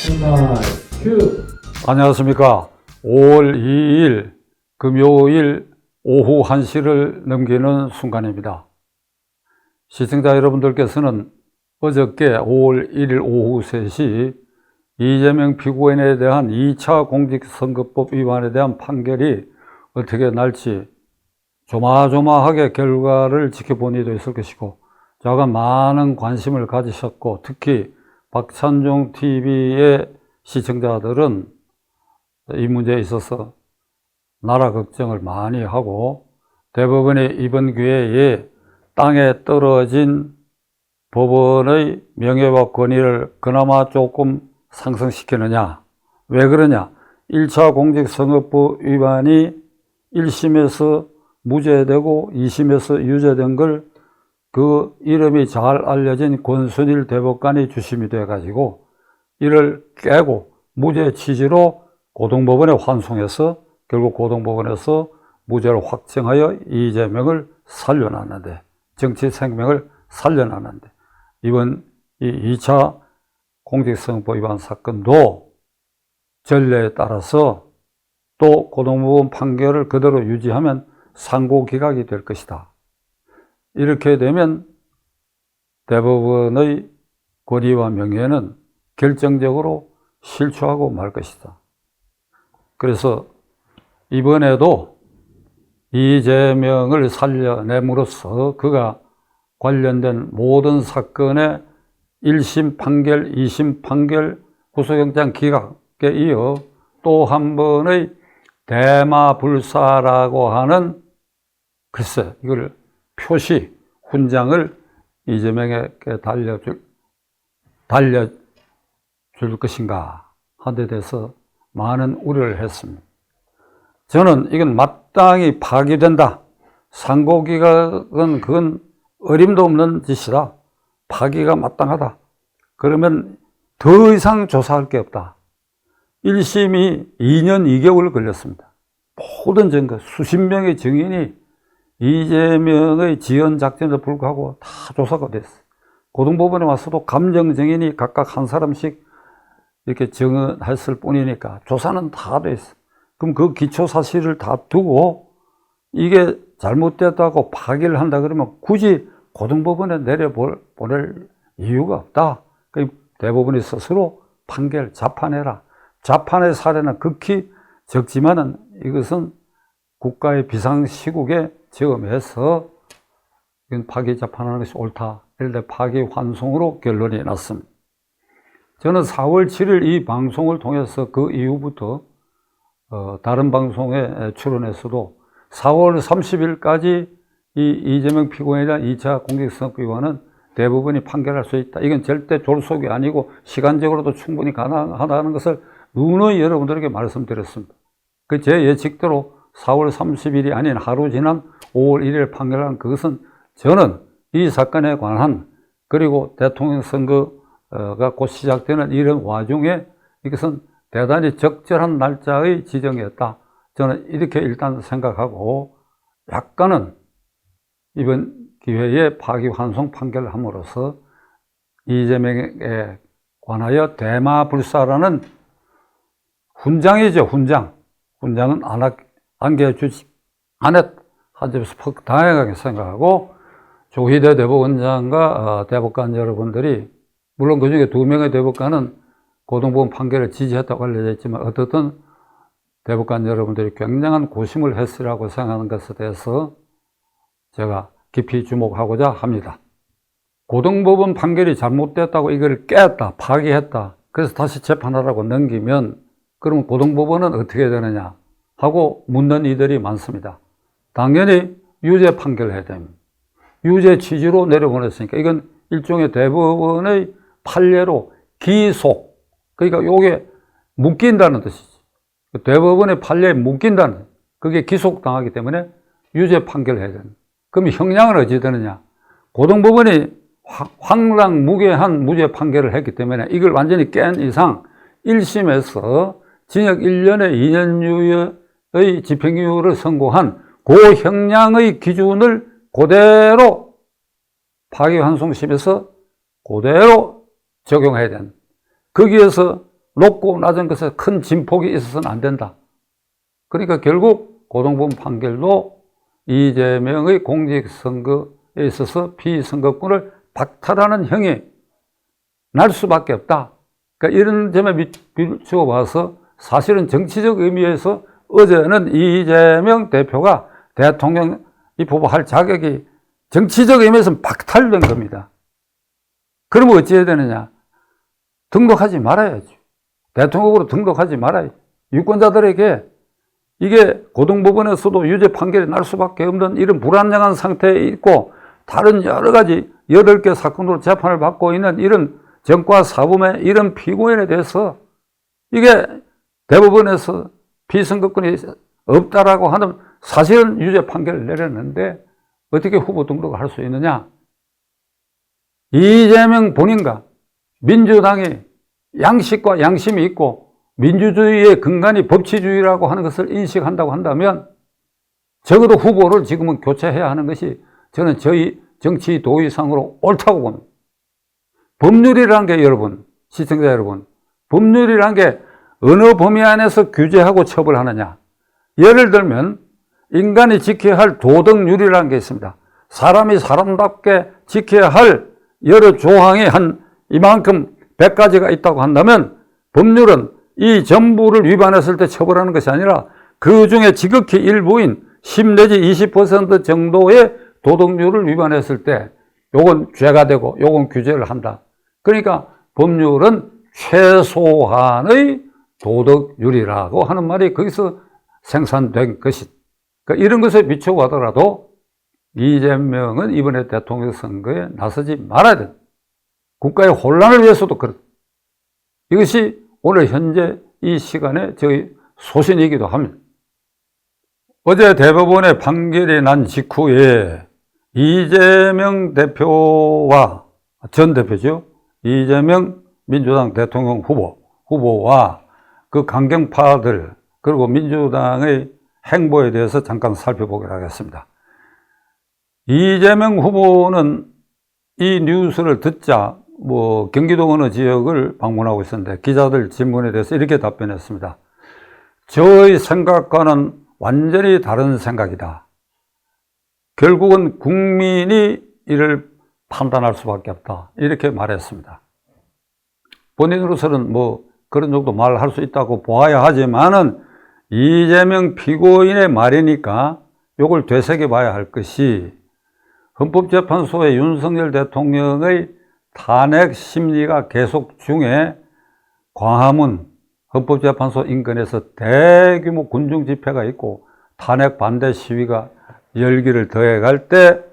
정말 큐. 안녕하십니까. 5월 2일 금요일 오후 1시를 넘기는 순간입니다. 시청자 여러분들께서는 어저께 5월 1일 오후 3시 이재명 피고인에 대한 2차 공직선거법 위반에 대한 판결이 어떻게 날지 조마조마하게 결과를 지켜본 이도 있을 것이고, 저가 많은 관심을 가지셨고, 특히 박찬종 TV의 시청자들은 이 문제에 있어서 나라 걱정을 많이 하고, 대법원이 이번 기회에 땅에 떨어진 법원의 명예와 권위를 그나마 조금 상승시키느냐. 왜 그러냐? 1차 공직선거법 위반이 1심에서 무죄되고 2심에서 유죄된 걸 그 이름이 잘 알려진 권순일 대법관이 주심이 돼가지고 이를 깨고 무죄 취지로 고등법원에 환송해서 결국 고등법원에서 무죄를 확정하여 이재명을 살려놨는데, 정치 생명을 살려놨는데, 이번 이 2차 공직선거법 위반 사건도 전례에 따라서 또 고등법원 판결을 그대로 유지하면 상고기각이 될 것이다. 이렇게 되면 대법원의 권위와 명예는 결정적으로 실추하고 말 것이다. 그래서 이번에도 이재명을 살려냄으로써 그가 관련된 모든 사건의 1심 판결, 2심 판결, 구속영장 기각에 이어 또 한 번의 대마불사라고 하는, 글쎄 이걸 표시, 훈장을 이재명에게 달려줄 것인가 하는 데 대해서 많은 우려를 했습니다. 저는 이건 마땅히 파기된다. 상고기각은 그건 어림도 없는 짓이다. 파기가 마땅하다. 그러면 더 이상 조사할 게 없다. 1심이 2년 2개월 걸렸습니다. 모든 증거, 수십 명의 증인이 이재명의 지연 작전에도 불구하고 다 조사가 됐어요. 고등법원에 와서도 감정 증인이 각각 한 사람씩 이렇게 증언했을 뿐이니까 조사는 다 됐어요. 그럼 그 기초 사실을 다 두고 이게 잘못됐다고 파기를 한다 그러면 굳이 고등법원에 보낼 이유가 없다. 대법원이 스스로 판결, 자판해라. 자판의 사례는 극히 적지만은 이것은 국가의 비상시국에 지음해서 이건 파기 자판하는 것이 옳다. 이럴 때 파기 환송으로 결론이 났습니다. 저는 4월 7일 이 방송을 통해서 그 이후부터 다른 방송에 출연해서도 4월 30일까지 이 이재명 피고인에 대한 2차 공직선거법 위반은 대법원이 판결할 수 있다. 이건 절대 졸속이 아니고 시간적으로도 충분히 가능하다는 것을 누누이 여러분들에게 말씀드렸습니다. 그 제 예측대로 4월 30일이 아닌 하루 지난 5월 1일 판결한 그것은 저는 이 사건에 관한, 그리고 대통령 선거가 곧 시작되는 이런 와중에 이것은 대단히 적절한 날짜의 지정이었다. 저는 이렇게 일단 생각하고, 약간은 이번 기회에 파기환송 판결을 함으로써 이재명에 관하여 대마불사라는 훈장이죠, 훈장. 훈장은 안겨주지 않았다. 하집에서 퍽 다양하게 생각하고, 조희대 대법원장과 대법관 여러분들이, 물론 그 중에 2명의 대법관은 고등법원 판결을 지지했다고 알려져 있지만, 어떻든 대법관 여러분들이 굉장한 고심을 했으라고 생각하는 것에 대해서 제가 깊이 주목하고자 합니다. 고등법원 판결이 잘못됐다고 이걸 깼다, 파기했다, 그래서 다시 재판하라고 넘기면 그러면 고등법원은 어떻게 되느냐 하고 묻는 이들이 많습니다. 당연히 유죄 판결을 해야 됩니다. 유죄 취지로 내려보냈으니까 이건 일종의 대법원의 판례로 기속, 그러니까 요게 묶인다는 뜻이지. 대법원의 판례에 묶인다는, 그게 기속당하기 때문에 유죄 판결을 해야 됩니다. 그럼 형량은 어찌 되느냐? 고등법원이 황당무계한 무죄 판결을 했기 때문에 이걸 완전히 깬 이상 1심에서 징역 1년에 2년유의 집행유예를 선고한 그 형량의 기준을 그대로 파기환송심에서 그대로 적용해야 된다. 거기에서 높고 낮은 것에 큰 진폭이 있어서는 안 된다. 그러니까 결국 고등법원 판결도 이재명의 공직선거에 있어서 비선거권을 박탈하는 형이 날 수밖에 없다. 그러니까 이런 점에 비추어 봐서 사실은 정치적 의미에서 어제는 이재명 대표가 대통령 후보할 자격이 정치적 의미에서 박탈된 겁니다. 그러면 어찌해야 되느냐? 등록하지 말아야죠. 대통령으로 등록하지 말아야죠. 유권자들에게 이게 고등법원에서도 유죄 판결이 날 수밖에 없는 이런 불안정한 상태에 있고 다른 여러 가지 8개 사건으로 재판을 받고 있는 이런 정과 사범의 이런 피고인에 대해서 이게 대법원에서 비선거권이 없다라고 하는 사실은 유죄 판결을 내렸는데 어떻게 후보 등록을 할 수 있느냐? 이재명 본인과 민주당이 양식과 양심이 있고 민주주의의 근간이 법치주의라고 하는 것을 인식한다고 한다면 적어도 후보를 지금은 교체해야 하는 것이 저는 저희 정치 도의상으로 옳다고 봅니다. 법률이라는 게 여러분, 시청자 여러분, 법률이라는 게 어느 범위 안에서 규제하고 처벌하느냐. 예를 들면 인간이 지켜야 할 도덕률이라는 게 있습니다. 사람이 사람답게 지켜야 할 여러 조항이 한 이만큼 100가지가 있다고 한다면 법률은 이 전부를 위반했을 때 처벌하는 것이 아니라 그 중에 지극히 일부인 10 내지 20% 정도의 도덕률을 위반했을 때 요건 죄가 되고 요건 규제를 한다. 그러니까 법률은 최소한의 도덕률이라고 하는 말이 거기서 생산된 것이. 그러니까 이런 것에 비춰가더라도 이재명은 이번에 대통령 선거에 나서지 말아야 된다. 국가의 혼란을 위해서도 그렇다. 이것이 오늘 현재 이 시간에 저희 소신이기도 합니다. 어제 대법원의 판결이 난 직후에 이재명 대표와 전 대표죠. 이재명 민주당 대통령 후보와 그 강경파들 그리고 민주당의 행보에 대해서 잠깐 살펴보기로 하겠습니다. 이재명 후보는 이 뉴스를 듣자 경기도 어느 지역을 방문하고 있었는데 기자들 질문에 대해서 이렇게 답변했습니다. 저의 생각과는 완전히 다른 생각이다. 결국은 국민이 이를 판단할 수밖에 없다. 이렇게 말했습니다. 본인으로서는 그런 정도 말할 수 있다고 보아야 하지만은 이재명 피고인의 말이니까 이걸 되새겨 봐야 할 것이 헌법재판소의 윤석열 대통령의 탄핵 심리가 계속 중에 광화문 헌법재판소 인근에서 대규모 군중 집회가 있고 탄핵 반대 시위가 열기를 더해갈 때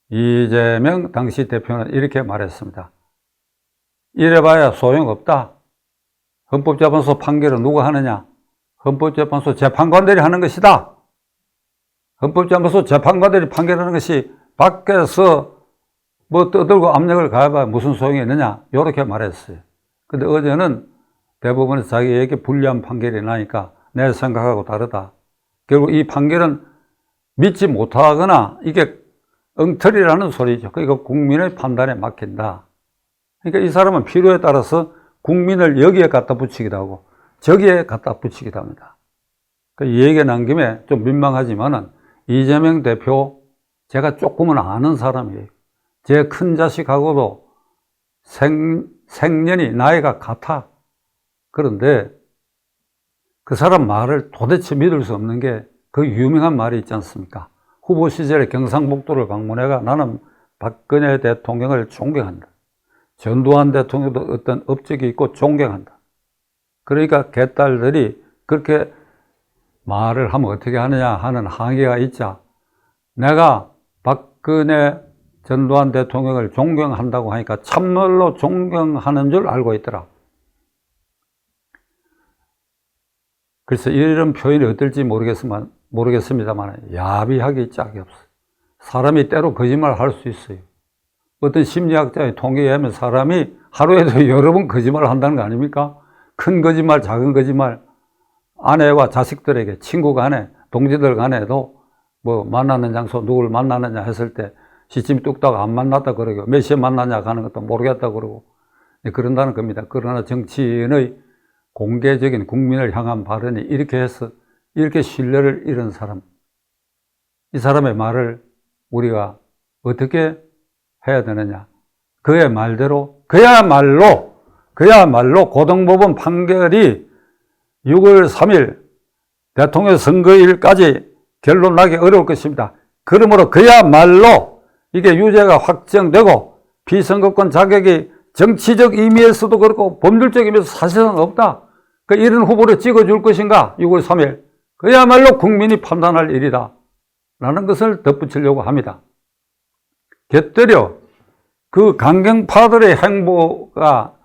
이재명 당시 대표는 이렇게 말했습니다. 이래봐야 소용없다. 헌법재판소 판결은 누가 하느냐? 헌법재판소 재판관들이 하는 것이다. 헌법재판소 재판관들이 판결하는 것이 밖에서 떠들고 압력을 가해봐야 무슨 소용이 있느냐? 이렇게 말했어요. 근데 어제는 대법원에서 자기에게 불리한 판결이 나니까 내 생각하고 다르다. 결국 이 판결은 믿지 못하거나 이게 엉터리라는 소리죠. 그러니까 국민의 판단에 맡긴다. 그러니까 이 사람은 필요에 따라서 국민을 여기에 갖다 붙이기도 하고 저기에 갖다 붙이기도 합니다. 이 얘기가 난 김에 좀 민망하지만은 이재명 대표 제가 조금은 아는 사람이에요. 제 큰 자식하고도 생년이 나이가 같아. 그런데 그 사람 말을 도대체 믿을 수 없는 게 그 유명한 말이 있지 않습니까? 후보 시절에 경상북도를 방문해가 나는 박근혜 대통령을 존경한다. 전두환 대통령도 어떤 업적이 있고 존경한다. 그러니까 개딸들이 그렇게 말을 하면 어떻게 하느냐 하는 항의가 있자 내가 박근혜 전두환 대통령을 존경한다고 하니까 참말로 존경하는 줄 알고 있더라. 그래서 이런 표현이 어떨지 모르겠습니다만 야비하기 짝이 없어요. 사람이 때로 거짓말을 할 수 있어요. 어떤 심리학자의 통계에 의하면 사람이 하루에도 여러 번 거짓말을 한다는 거 아닙니까? 큰 거짓말, 작은 거짓말, 아내와 자식들에게, 친구 간에, 동지들 간에도 만나는 장소 누굴 만나느냐 했을 때 시침이 뚝딱 안 만났다 그러고 몇 시에 만나냐 하는 것도 모르겠다 그러고 그런다는 겁니다. 그러나 정치인의 공개적인 국민을 향한 발언이 이렇게 해서 이렇게 신뢰를 잃은 사람, 이 사람의 말을 우리가 어떻게 해야 되느냐. 그의 말대로 그야말로 고등법원 판결이 6월 3일 대통령 선거일까지 결론 나기 어려울 것입니다. 그러므로 그야말로 이게 유죄가 확정되고 피선거권 자격이 정치적 의미에서도 그렇고 법률적 의미에서 사실상 없다. 이런 후보를 찍어줄 것인가? 6월 3일. 그야말로 국민이 판단할 일이다. 라는 것을 덧붙이려고 합니다. 곁들여 그 강경파들의 행보가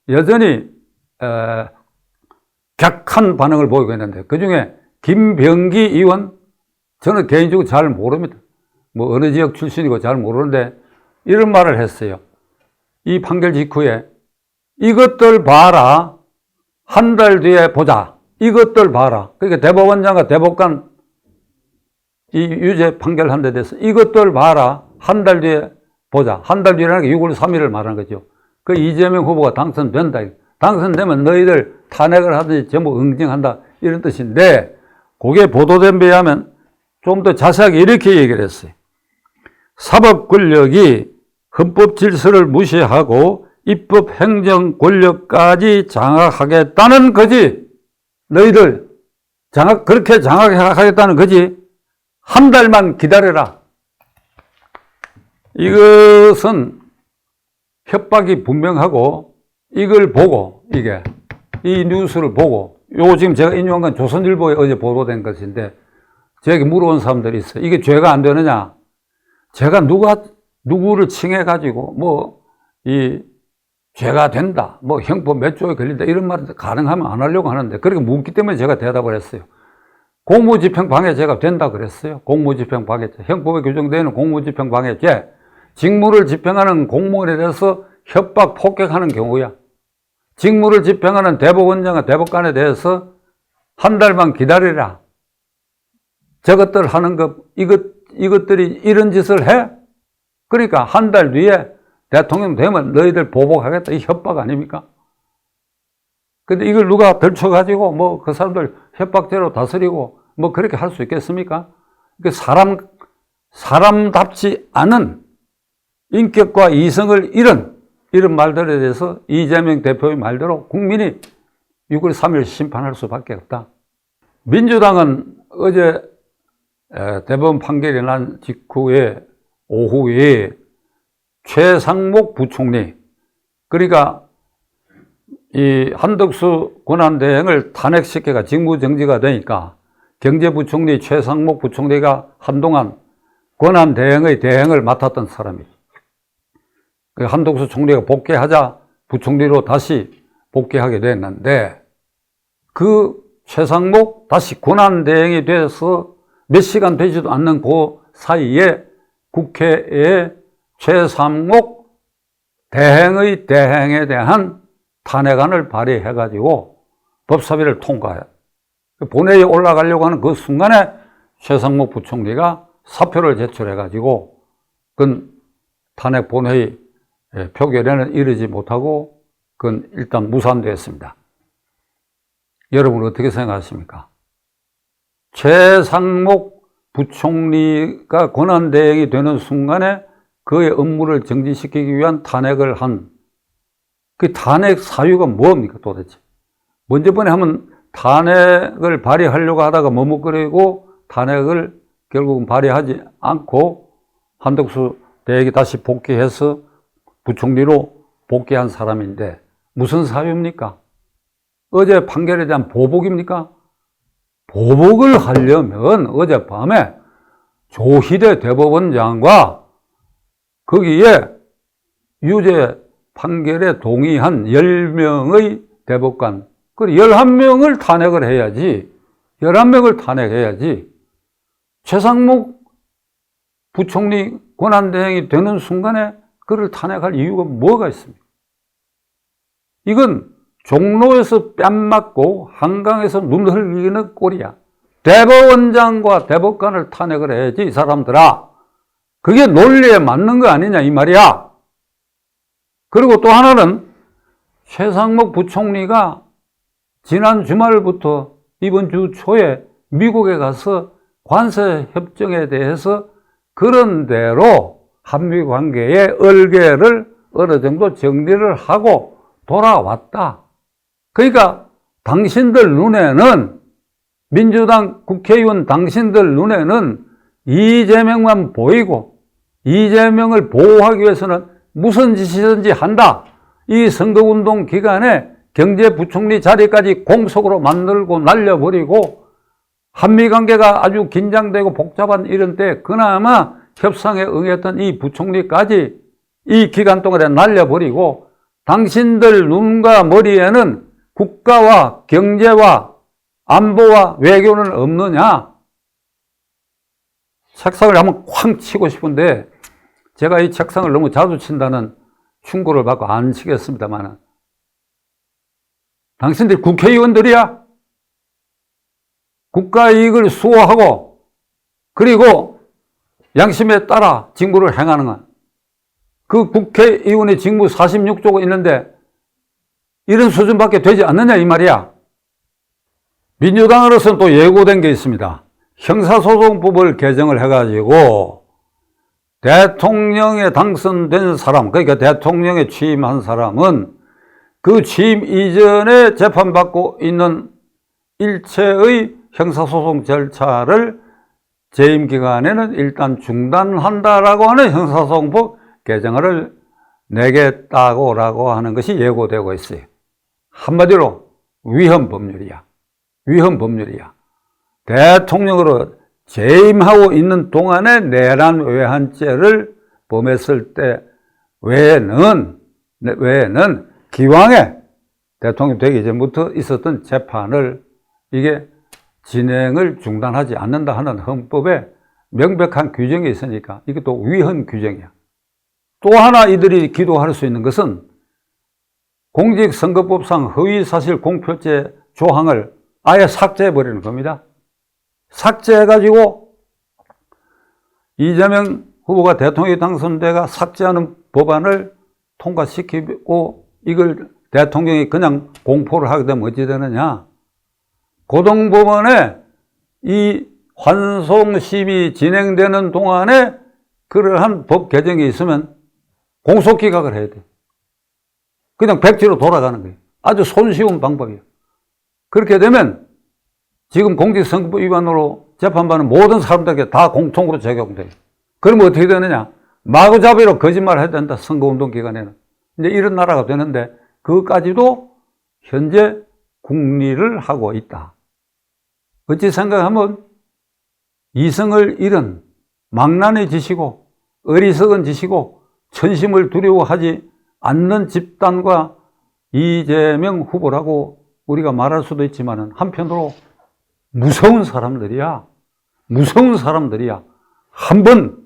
여전히 격한 반응을 보이고 있는데, 그 중에 김병기 의원, 저는 개인적으로 잘 모릅니다. 뭐 어느 지역 출신이고 잘 모르는데 이런 말을 했어요. 이 판결 직후에 이것들 봐라. 한 달 뒤에 보자. 이것들 봐라. 그러니까 대법원장과 대법관 이 유죄 판결한 데 대해서 이것들 봐라. 한 달 뒤에 보자. 한 달 뒤라는 게 6월 3일을 말하는 거죠. 그 이재명 후보가 당선된다. 당선되면 너희들 탄핵을 하든지 전부 응징한다. 이런 뜻인데, 그게 보도된 바에 하면 좀 더 자세하게 이렇게 얘기를 했어요. 사법 권력이 헌법 질서를 무시하고 입법 행정 권력까지 장악하겠다는 거지. 너희들 그렇게 장악하겠다는 거지. 한 달만 기다려라. 이것은 협박이 분명하고, 이걸 보고, 이 뉴스를 보고, 요거 지금 제가 인용한 건 조선일보에 어제 보도된 것인데, 저에게 물어온 사람들이 있어요. 이게 죄가 안 되느냐? 제가 누구를 칭해가지고, 죄가 된다, 형법 몇 조에 걸린다, 이런 말은 가능하면 안 하려고 하는데, 그렇게 묻기 때문에 제가 대답을 했어요. 공무집행방해죄가 된다 그랬어요. 공무집행방해죄. 형법에 규정되는 공무집행방해죄. 직무를 집행하는 공무원에 대해서 협박, 폭격하는 경우야. 직무를 집행하는 대법원장과 대법관에 대해서 한 달만 기다리라. 저것들 하는 것, 이것들이 이런 짓을 해? 그러니까 한 달 뒤에 대통령 되면 너희들 보복하겠다. 이 협박 아닙니까? 근데 이걸 누가 들춰가지고 그 사람들 협박죄로 다스리고 그렇게 할 수 있겠습니까? 사람답지 않은 인격과 이성을 잃은 이런 말들에 대해서 이재명 대표의 말대로 국민이 6월 3일 심판할 수밖에 없다. 민주당은 어제 대법원 판결이 난 직후에 오후에 최상목 부총리, 그러니까 이 한덕수 권한대행을 탄핵시켜가 직무정지가 되니까 경제부총리 최상목 부총리가 한동안 권한대행의 대행을 맡았던 사람이죠. 한덕수 총리가 복귀하자 부총리로 다시 복귀하게 됐는데, 그 최상목 다시 권한대행이 돼서 몇 시간 되지도 않는 그 사이에 국회에 최상목 대행의 대행에 대한 탄핵안을 발의해가지고 법사위를 통과해요. 본회의에 올라가려고 하는 그 순간에 최상목 부총리가 사표를 제출해가지고 그건 탄핵 본회의 표결에는 이르지 못하고 그건 일단 무산되었습니다. 여러분 어떻게 생각하십니까? 최상목 부총리가 권한대행이 되는 순간에 그의 업무를 정지시키기 위한 탄핵을 한 그 탄핵 사유가 뭡니까 도대체? 먼저 번에 하면 탄핵을 발의하려고 하다가 머뭇거리고 탄핵을 결국은 발의하지 않고 한덕수 대행이 다시 복귀해서 부총리로 복귀한 사람인데 무슨 사유입니까? 어제 판결에 대한 보복입니까? 보복을 하려면 어젯밤에 조희대 대법원장과 거기에 유죄 판결에 동의한 10명의 대법관, 그리고 11명을 탄핵을 해야지, 11명을 탄핵해야지, 최상목 부총리 권한대행이 되는 순간에 그를 탄핵할 이유가 뭐가 있습니까? 이건 종로에서 뺨 맞고 한강에서 눈 흘리는 꼴이야. 대법원장과 대법관을 탄핵을 해야지, 이 사람들아. 그게 논리에 맞는 거 아니냐, 이 말이야. 그리고 또 하나는 최상목 부총리가 지난 주말부터 이번 주 초에 미국에 가서 관세 협정에 대해서 그런 대로 한미 관계의 얼개를 어느 정도 정리를 하고 돌아왔다. 그러니까 당신들 눈에는, 민주당 국회의원 당신들 눈에는 이재명만 보이고 이재명을 보호하기 위해서는 무슨 짓이든지 한다. 이 선거운동 기간에 경제부총리 자리까지 공석으로 만들고 날려버리고 한미관계가 아주 긴장되고 복잡한 이런 때 그나마 협상에 응했던 이 부총리까지 이 기간 동안에 날려버리고 당신들 눈과 머리에는 국가와 경제와 안보와 외교는 없느냐? 책상을 한번 쾅 치고 싶은데 제가 이 책상을 너무 자주 친다는 충고를 받고 안 치겠습니다만, 당신들 국회의원들이야? 국가 이익을 수호하고 그리고 양심에 따라 직무를 행하는 건, 그 국회의원의 직무 46조가 있는데 이런 수준밖에 되지 않느냐 이 말이야. 민주당으로서는 또 예고된 게 있습니다. 형사소송법을 개정을 해가지고 대통령에 당선된 사람, 그러니까 대통령에 취임한 사람은 그 취임 이전에 재판받고 있는 일체의 형사소송 절차를 재임 기간에는 일단 중단한다라고 하는 형사소송법 개정을 내겠다고 하는 것이 예고되고 있어요. 한마디로 위헌 법률이야. 위헌 법률이야. 대통령으로 재임하고 있는 동안에 내란 외환죄를 범했을 때 외에는 기왕에 대통령 되기 전부터 있었던 재판을 이게 진행을 중단하지 않는다 하는 헌법에 명백한 규정이 있으니까 이것도 위헌 규정이야. 또 하나 이들이 기도할 수 있는 것은 공직선거법상 허위사실 공표죄 조항을 아예 삭제해버리는 겁니다. 삭제해가지고 이재명 후보가 대통령이 당선돼가 삭제하는 법안을 통과시키고 이걸 대통령이 그냥 공포를 하게 되면 어찌 되느냐. 고등법원에 이 환송심이 진행되는 동안에 그러한 법 개정이 있으면 공소기각을 해야 돼. 그냥 백지로 돌아가는 거예요. 아주 손쉬운 방법이에요. 그렇게 되면 지금 공직선거법 위반으로 재판받는 모든 사람들에게 다 공통으로 적용돼요. 그러면 어떻게 되느냐? 마구잡이로 거짓말을 해야 된다. 선거운동 기간에는. 이제 이런 나라가 되는데 그것까지도 현재 국리를 하고 있다. 어찌 생각하면 이성을 잃은 망난의 짓이고 어리석은 짓이고 천심을 두려워하지 않는 집단과 이재명 후보라고 우리가 말할 수도 있지만 한편으로 무서운 사람들이야. 무서운 사람들이야. 한번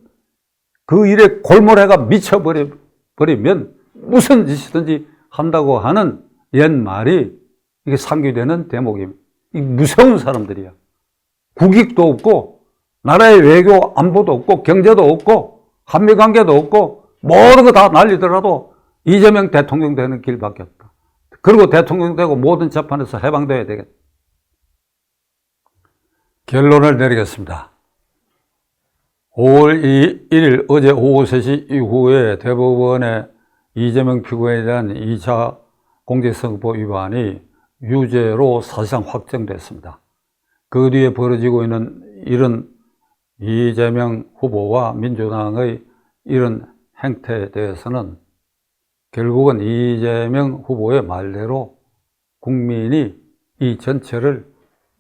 그 일에 골몰해가 미쳐버리면 무슨 짓이든지 한다고 하는 옛말이 이게 상기되는 대목입니다. 이 무서운 사람들이야. 국익도 없고 나라의 외교 안보도 없고 경제도 없고 한미관계도 없고 모든 거 다 날리더라도 이재명 대통령 되는 길밖에 없다. 그리고 대통령 되고 모든 재판에서 해방돼야 되겠다. 결론을 내리겠습니다. 5월 1일 어제 오후 3시 이후에 대법원의 이재명 피고인에 대한 2차 공직선거법 위반이 유죄로 사실상 확정됐습니다. 그 뒤에 벌어지고 있는 이런 이재명 후보와 민주당의 이런 행태에 대해서는 결국은 이재명 후보의 말대로 국민이 이 전체를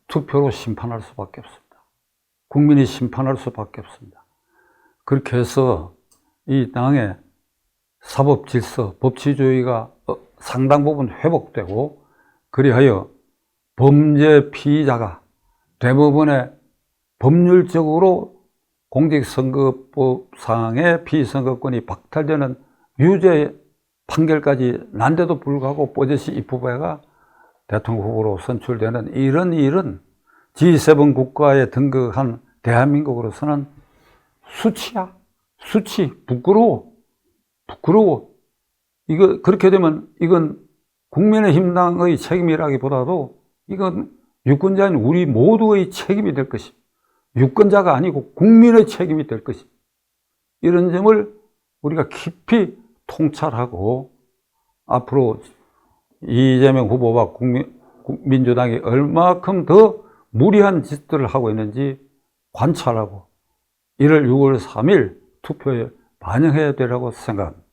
투표로 심판할 수밖에 없습니다. 국민이 심판할 수밖에 없습니다. 그렇게 해서 이 땅의 사법 질서, 법치주의가 상당 부분 회복되고 그리하여 범죄 피의자가 대법원에 법률적으로 공직선거법상의 피선거권이 박탈되는 유죄 판결까지 난데도 불구하고 뽀듯이 이 후보가 대통령 후보로 선출되는 이런 일은 G7 국가에 등극한 대한민국으로서는 수치야. 수치. 부끄러워. 이거, 그렇게 되면 이건 국민의힘당의 책임이라기보다도 이건 유권자인 우리 모두의 책임이 될 것입니다. 유권자가 아니고 국민의 책임이 될 것입니다. 이런 점을 우리가 깊이 통찰하고 앞으로 이재명 후보와 민주당이 얼마큼 더 무리한 짓들을 하고 있는지 관찰하고 1월 6월 3일 투표에 반영해야 되라고 생각합니다.